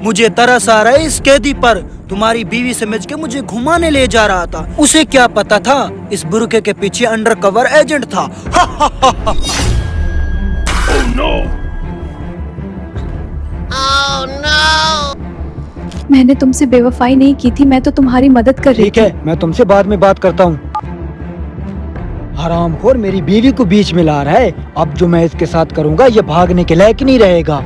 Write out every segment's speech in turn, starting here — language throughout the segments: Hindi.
मुझे तरस आ रहा है इस कैदी पर। तुम्हारी बीवी समझ के मुझे घुमाने ले जा रहा था। उसे क्या पता था इस बुरके के पीछे अंडरकवर एजेंट था। मैंने तुमसे बेवफाई नहीं की थी, मैं तो तुम्हारी मदद कर रही ठीक थी। है, मैं तुमसे बाद में बात करता हूँ। हरामखोर मेरी बीवी को बीच में ला रहा है। अब जो मैं इसके साथ करूँगा ये भागने के लायक नहीं रहेगा।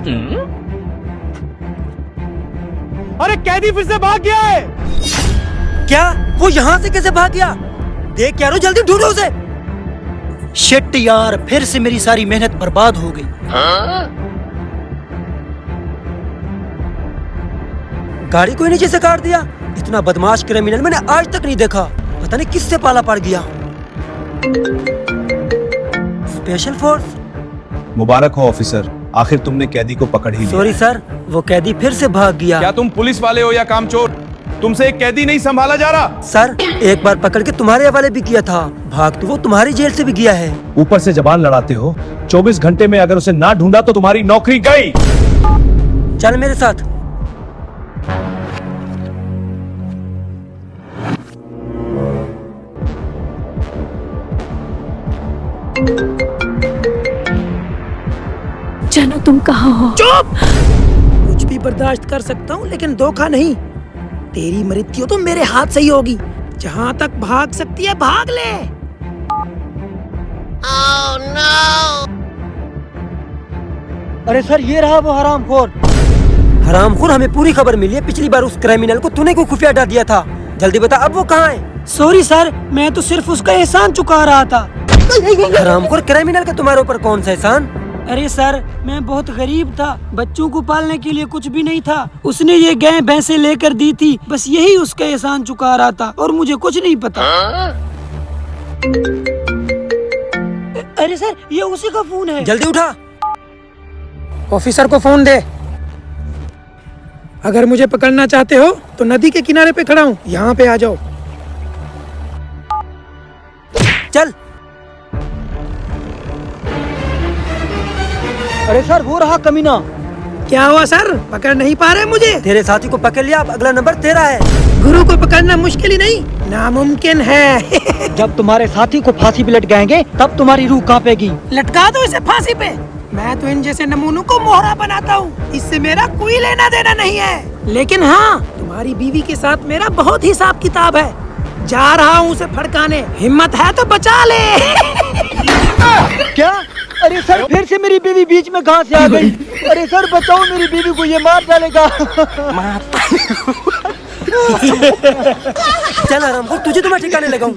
अरे कैदी फिर से भाग गया है। क्या वो यहाँ से कैसे भाग गया? देख यारो, जल्दी ढूंढो उसे। शिट यार, फिर से मेरी सारी मेहनत बर्बाद हो गई। गाड़ी कोई नीचे से काट दिया। इतना बदमाश क्रिमिनल मैंने आज तक नहीं देखा। पता नहीं किससे पाला पड़ गया। Special force. मुबारक हो ऑफिसर, आखिर तुमने कैदी को पकड़ ही लिया। सॉरी सर, वो कैदी फिर से भाग गया। क्या तुम पुलिस वाले हो या कामचोर? तुमसे एक कैदी नहीं संभाला जा रहा। सर, एक बार पकड़ के तुम्हारे हवाले भी किया था। भाग तो वो तुम्हारी जेल से भी गया है। ऊपर से जबान लड़ाते हो। 24 घंटे में अगर उसे ना ढूंढा तो तुम्हारी नौकरी गई। चल मेरे साथ। जानो तुम कहाँ हो? चुप! कुछ भी बर्दाश्त कर सकता हूँ लेकिन धोखा नहीं। तेरी मृत्यु तो मेरे हाथ से ही होगी। जहाँ तक भाग सकती है भाग ले। अरे सर, ये रहा वो हरामखोर। हरामखोर, हमें पूरी खबर मिली है। पिछली बार उस क्रिमिनल को तूने क्यों खुफिया डाल दिया था? जल्दी बता, अब वो कहाँ है? सॉरी सर, मैं तो सिर्फ उसका एहसान चुका रहा था। हरामखोर क्रिमिनल का तुम्हारे ऊपर कौन सा एहसान? अरे सर, मैं बहुत गरीब था। बच्चों को पालने के लिए कुछ भी नहीं था। उसने ये गाय भैंसे लेकर दी थी। बस यही उसका एहसान चुका रहा था और मुझे कुछ नहीं पता। अरे सर, ये उसी का फोन है। जल्दी उठा। ऑफिसर को फोन दे। अगर मुझे पकड़ना चाहते हो तो नदी के किनारे पे खड़ा हूँ, यहाँ पे आ जाओ। चल। अरे सर, वो रहा कमीना। क्या हुआ सर, पकड़ नहीं पा रहे मुझे? तेरे साथी को पकड़ लिया, अब अगला नंबर तेरा है। गुरु को पकड़ना मुश्किल ही नहीं, नामुमकिन है। जब तुम्हारे साथी को फांसी पे लटकाएंगे तब तुम्हारी रूह कांपेगी। लटका दो इसे फांसी पे। मैं तो इन जैसे नमूनों को मोहरा बनाता हूँ, इससे मेरा कोई लेना देना नहीं है। लेकिन हाँ, तुम्हारी बीवी के साथ मेरा बहुत हिसाब किताब है। जा रहा हूँ उसे फड़काने, हिम्मत है तो बचा ले। क्या? अरे सर, फिर से मेरी बीवी बीच में कहाँ से आ गई? अरे सर बचाओ, मेरी बीवी को ये मार डालेगा। चल आराम को, तुझे तो मैं ठिकाने लगाऊं।